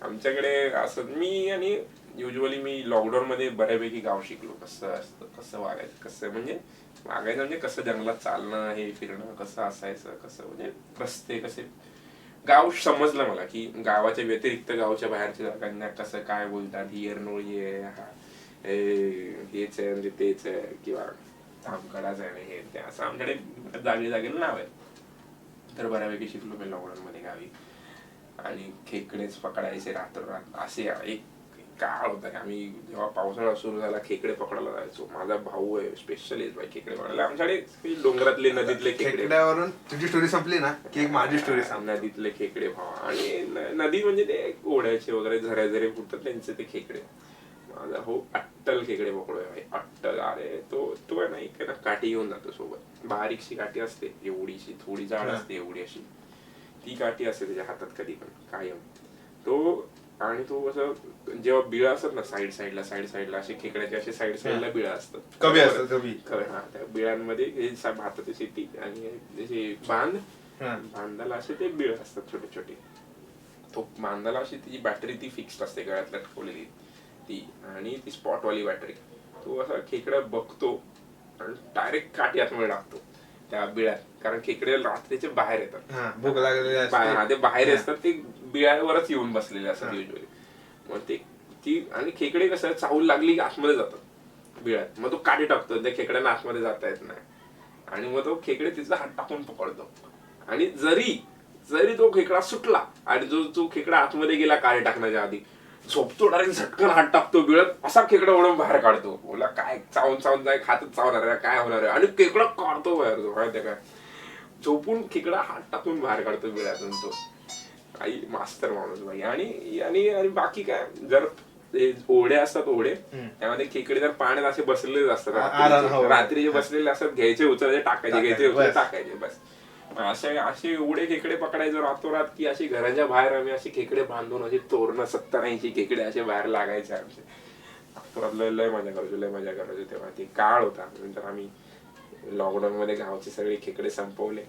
आमच्याकडे असं मी आणि युजली मी लॉकडाऊन मध्ये बऱ्यापैकी गाव शिकलो कसं असतं, कसं वागायचं, म्हणजे कसं जंगलात चालणं, हे फिरणं कसं असायचं, कसं म्हणजे रस्ते कसे. गाव समजलं मला की गावाच्या व्यतिरिक्त गावच्या बाहेरच्या जागांना कसं काय बोलतात, ही एरनोळी आहे, हेच आहे म्हणजे तेच आहे, किंवा धामकडाच आहे हे ते असं आमच्याकडे जागेला नाव आहे. तर बऱ्यापैकी शिकलो मी लॉकडाऊन मध्ये गावी. आणि खेकडेच पकडायचे रात्र असे एक काळ होता की आम्ही जेव्हा पावसाळा सुरू झाला खेकडे पकडायला जायचो. माझा भाऊ आहे स्पेशलिस्ट बाई खेकडे पकडायला. आमच्याकडे डोंगरातले नदीतले खेकडे.
खेकड्यावरून तुझी स्टोरी संपली ना की एक माझी स्टोरी सांग.
नदीतले खेकडे भाव आणि नदी म्हणजे ते ओढ्याचे वगैरे झरे फुटतात त्यांचे ते खेकडे. माझा हो अट्टल खेकडे पकडूया भाई, अट्टल. अरे तो आहे ना एक ना काठी घेऊन जातो सोबत. बारीकशी काठी असते एवढीशी, थोडी जाड असते एवढी अशी. ती काठी असते त्याच्या हातात कधी पण कायम. तो असं जेव्हा बिळा असतात ना साईडला असे खेकड्याचे असे साईडला बिळा असतात.
कवी असतात कवी.
हा, त्या बिळांमध्ये भाताची शेती आणि बांधाला असे ते बिळ असतात छोटे छोटे. तो बांधाला अशी तिची बॅटरी ती फिक्स्ड असते गळ्यात लटकवलेली ती, आणि ती स्पॉटवाली बॅटरी. तो असा खेकडा बघतो आणि डायरेक्ट काठी आतमध्ये टाकतो त्या बिळात. कारण खेकडे रात्रीचे बाहेर येतात,
भूक लागलेली
ते बाहेर असतात, ते बिळावरच येऊन बसलेले असतात युजली. मग ती आणि खेकडे कसं चावल लागली की आतमध्ये जातात बिळात. मग तो काठी टाकतो, त्या खेकड्यांना आतमध्ये जाता येत नाही. आणि मग तो खेकडे तिचा हात टाकून पकडतो. आणि जरी तो खेकडा सुटला आणि जो खेकडा आतमध्ये गेला काठी टाकण्याच्या आधी, झोपतो डायरेक्ट झटकन हात टाकतो बिळात, असा खेकडा ओढून बाहेर काढतो. बोला काय चावून जाय खातच चावणार आहे काय होणार आहे. आणि खेकडा काढतो बाहेर तो माहिती काय, झोपून खेकडा हात टाकून बाहेर काढतो बिळातून तो. आई मास्तर माणूस बाई. आणि बाकी काय, जर ओढे असतात ओढे त्यामध्ये खेकडे जर पाण्यात असे बसलेले असतात, रात्री जे बसलेले असतात, घ्यायचे उचलायचे टाकायचे बस. असे एवढे खेकडे पकडायचे रातोरात की अशी घराच्या बाहेर आम्ही असे खेकडे बांधून असे तोरणं 70-80 खेकडे असे बाहेर लागायचे आमचे. रातोरात लय मजा करायचो तेव्हा. ते काळ होता. नंतर आम्ही लॉकडाऊन मध्ये गावचे सगळे खेकडे संपवले.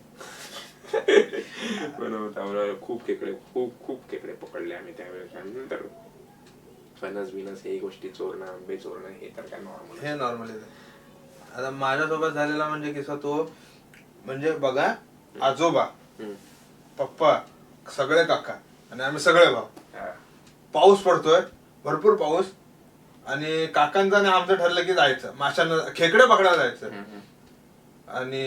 खूप खेकडे पकडले आम्ही त्यावेळेस. नंतर फणस बिनस हे गोष्टी चोरणं, आंबे चोरणं हे तर काय नॉर्मल.
आता माझ्यासोबत झालेला म्हणजे किस्सा तो म्हणजे बघा, आजोबा पप्पा सगळे काका आणि आम्ही सगळे भाऊ. पाऊस पडतोय, भरपूर पाऊस, आणि काकांचं आणि आमचं ठरलं की जायचं माशांना खेकडे पकडायला जायचं. आणि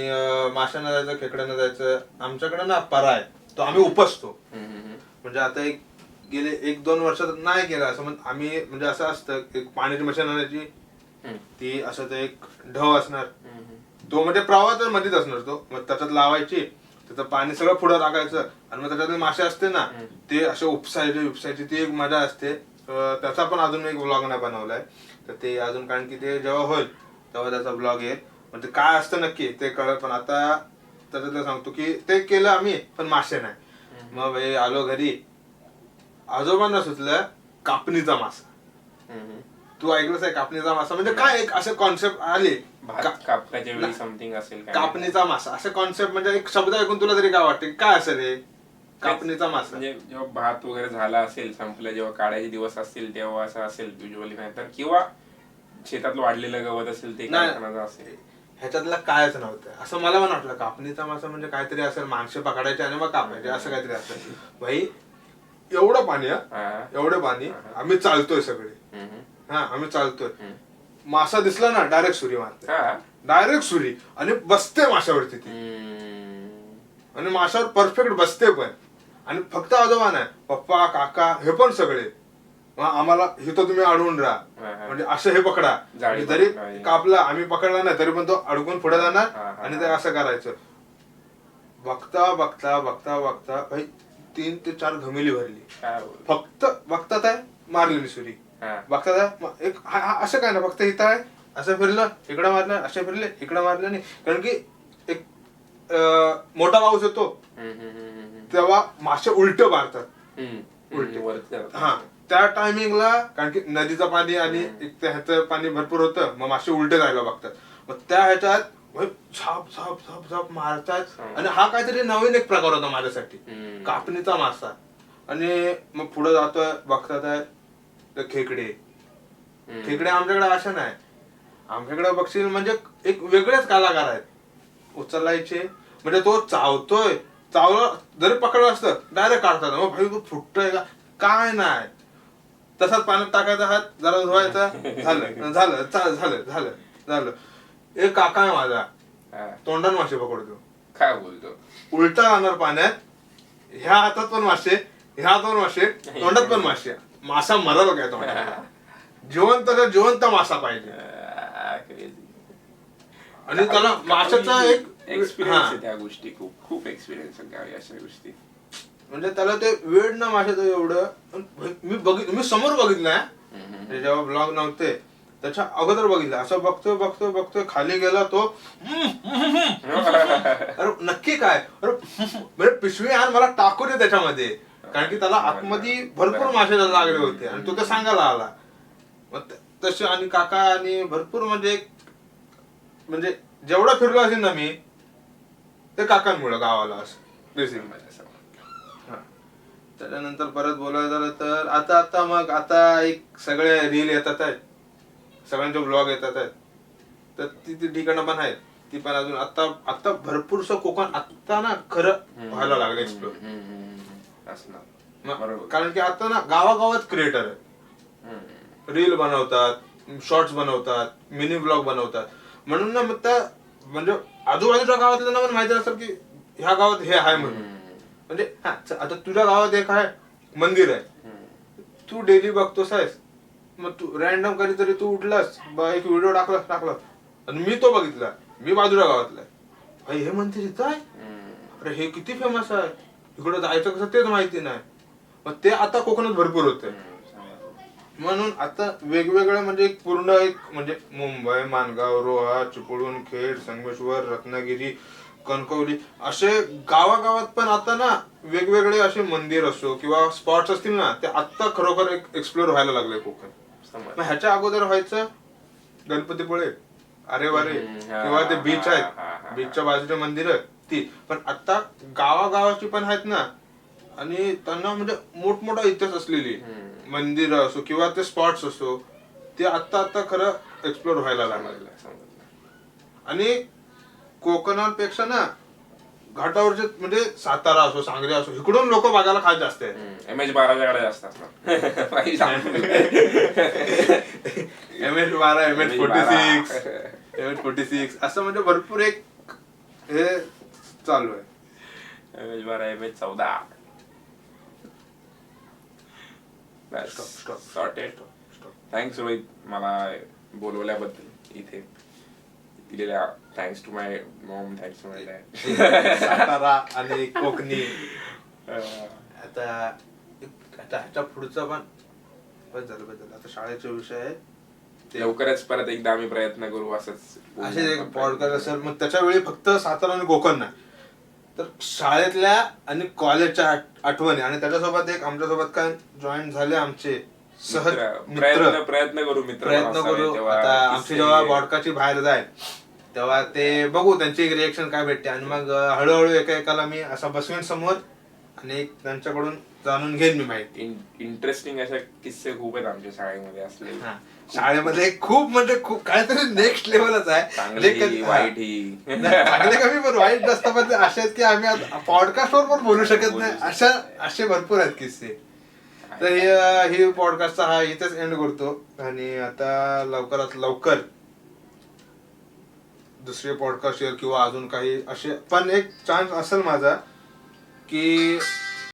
माशांना जायचं, खेकड्यांना जायचं. आमच्याकडे ना परा आहे, तो आम्ही उपसतो. म्हणजे आता गेले 1-2 वर्षात नाही केलं असं. आम्ही म्हणजे असं असतं एक पाण्याची मशीन आणायची, ती असं ते एक ढव असणार, तो म्हणजे प्रवाहात मध्येच असणार तो. मग त्याच्यात लावायची, त्याचं पाणी सगळं पुढं टाकायचं, आणि मग त्याच्यातले मासे असते ना ते असे उपसायचे ती एक मजा असते. त्याचा पण अजून एक ब्लॉग नाही बनवलाय तर ते अजून, कारण की ते जेव्हा होईल तेव्हा त्याचा ब्लॉग येईल. पण ते काय असतं नक्की ते कळत. पण आता त्याच्यातलं सांगतो की ते केलं आम्ही, पण मासे नाही. मग भाई आलो घरी, आजोबांना सुचलं कापणीचा मासा. तू ऐकलंस आहे कापणीचा मासा म्हणजे काय? एक असे कॉन्सेप्ट आले
कापण्याच्या वेळी समथिंग असेल
कापणीचा मासा, असे कॉन्सेप्ट म्हणजे एक शब्द ऐकून तुला तरी काय वाटते काय असेल हे कापणीचा मासा?
म्हणजे जेव्हा भात वगैरे झाला असेल, संपलं, जेव्हा काढायचे दिवस असतील तेव्हा असं असेल युजली. नाही तर किंवा शेतातलं वाढलेलं गवत असेल ते कापण्याचं असेल.
ह्याच्यातलं कायच नव्हतं असं मला पण वाटलं. कापणीचा मासा म्हणजे काहीतरी असेल, माणसे पकडायचे आणि मग कापायचे असं काहीतरी असेल. भाई एवढं पाणी, एवढं पाणी, आम्ही चालतोय सगळे. आम्ही चालतोय, मासा दिसला ना डायरेक्ट सुरी मारते, आणि बसते माशावरती ती, आणि माशावर परफेक्ट बसते पण. आणि फक्त आजोबा नाही, पप्पा काका हे पण सगळे आम्हाला हे तर तुम्ही अडवून राहा, म्हणजे असं हे पकडा. जरी कापला आम्ही पकडला नाही तरी पण तो अडकून पुढे जाणार आणि ते असं करायचं. बघता भाई 3 ते 4 घमेली भरली. फक्त बघतात आहे मारलेली सुरी, बघतात आहे एक असं काय ना, फक्त इथं आहे असं फिरलं इकडं मारलं, असे फिरले इकडं मारलं नाही. कारण की एक मोठा पाऊस येतो तेव्हा मासे उलट मारतात, उलटे. त्या टायमिंगला कारण की नदीचं पाणी आणि ह्याचं पाणी भरपूर होतं, मग मासे उलटे जायला बघतात. मग त्या ह्याच्यात झाप झाप झाप झाप मारतात. आणि हा काहीतरी नवीन एक प्रकार होता माझ्यासाठी, कापणीचा मासा. आणि मग पुढे जातोय, बघतात आहे खेकडे आमच्याकडे अशा नाही. आमच्याकडे बघशील म्हणजे एक वेगळेच कलाकार आहेत. उचलायचे म्हणजे तो चावतोय, चावलं जरी पकडलं असतं डायरेक्ट काढतात. मग भाई तू फुटतोय का काय नाही, तसाच पाण्यात टाकायचा, हात जरा धुवायचा, झालं. एक काका आहे माझा, तोंडात मासे पकडतो.
काय बोलतो?
उलटा जाणार पाण्यात, ह्या हातात पण मासे, ह्या हातात मासे, तोंडात पण मासे. मासा मरल काय तो जिवंत मासा पाहिजे. आणि त्याला माशाचा एक
एक्सपिरियन्स आहे त्या गोष्टी, खूप खूप एक्सपिरियन्स आहे अशा गोष्टी.
म्हणजे त्याला ते वेळ ना माशाचं एवढं मी समोर बघितलंय जेव्हा ब्लॉग नव्हते त्याच्या अगोदर बघितलं. असं बघतोय खाली गेला तो अरे नक्की काय अरे पिशवी आण मला टाकू दे त्याच्यामध्ये, कारण की त्याला आतमध्ये भरपूर मासे लागले होते आणि तो ते सांगायला आला. मग तसे आणि काका आणि भरपूर म्हणजे जेवढा फिरलो असेल ना मी ते काकांमुळे गावाला असं बेसिक. त्याच्यानंतर परत बोलायला झालं तर आता एक सगळे रील येतात आहेत, सगळ्यांचे ब्लॉग येतात आहेत, तर ती ठिकाणं पण आहेत. ती पण अजून आता भरपूरसं कोकण आता ना खरं व्हायला लागलं एक्सप्लोर. कारण की आता ना गावागावात क्रिएटर आहेत, रील बनवतात, शॉर्ट्स बनवतात, मिनी ब्लॉग बनवतात. म्हणून ना मग म्हणजे आजूबाजूच्या गावातल्या पण माहिती असेल की ह्या गावात हे आहे म्हणून. म्हणजे आता तुझ्या गावात एक आहे मंदिर आहे, तू डेली बघतोस आहेस, मग तू रॅन्डम कधीतरी तू उठलास एक व्हिडिओ टाकला आणि मी तो बघितला, मी बाजूच्या गावातला भाई हे मंदिर इथं आहे, अरे हे किती फेमस आहे, इकडं जायचं कसं तेच माहिती नाही. मग ते आता कोकणात भरपूर होतंय. म्हणून आता वेगवेगळं म्हणजे म्हणजे मुंबई, माणगाव, रोहा, चिपळूण, खेड, संगमेश्वर, रत्नागिरी, कणकवली असे गावागावात पण आता ना वेगवेगळे असे मंदिर असो किंवा स्पॉट्स असतील ना ते आता खरोखर एक्सप्लोर व्हायला लागले कोकण. मग ह्याच्या अगोदर व्हायचं गणपतीपुळे, अरे वारे किंवा ते बीच आहेत, बीचच्या बाजूचे मंदिर ती. पण आता गावागावाची पण आहेत ना, आणि त्यांना म्हणजे मोठमोठा इतिहास असलेली मंदिर असो किंवा ते स्पॉट्स असो ते आता खरं एक्सप्लोर व्हायला लागलं. आणि कोकणापेक्षा ना घाटावरचे म्हणजे सातारा असो, सांगली असो, इकडून लोक बघायला खास जास्त आहेत.
MS-12 जास्त असतात.
MS-12, MS-46 असं म्हणजे भरपूर एक हे चालू आहे.
MS-12, MS-14 थँक्स रोहित मला बोलवल्याबद्दल इथे. दिलेल्या thanks to my mom, thanks to my dad.
Satara आणि कोकणी आता ह्याच्या पुढचा पण बस झालं. आता शाळेचे विषय आहेत,
लवकरच परत एकदा आम्ही प्रयत्न करू असंच
असे पॉडकास्ट असेल. मग त्याच्या वेळी फक्त सातारा आणि कोकण नाही तर शाळेतल्या आणि कॉलेजच्या आठवणी, आणि त्याच्यासोबत एक आमच्यासोबत काय जॉईन झाले आमचे सहज मित्र.
प्रयत्न करू.
आता आमची जेव्हा पॉडकास्टची बाहेर जाईल तेव्हा ते बघू त्यांची रिएक्शन काय भेटते, आणि मग हळूहळू एकाला मी असा बसवीन समोर आणि त्यांच्याकडून जाणून घेईन मी माहिती.
इंटरेस्टिंग अशा किस्से खूप आहेत आमच्या शाळेमध्ये असले.
शाळेमध्ये खूप म्हणजे खूप काहीतरी नेक्स्ट लेवलच आहे.
चांगले
कमी पण वाईट नसतं, पण असे आहेत की आम्ही पॉडकास्टवर पण बोलू शकत नाही, असे भरपूर आहेत किस्से. तर ही पॉडकास्टचा हा इथेच एंड करतो, आणि आता लवकरात लवकर दुसरे पॉडकास्ट किंवा अजून काही असे पण एक चान्स असेल माझा की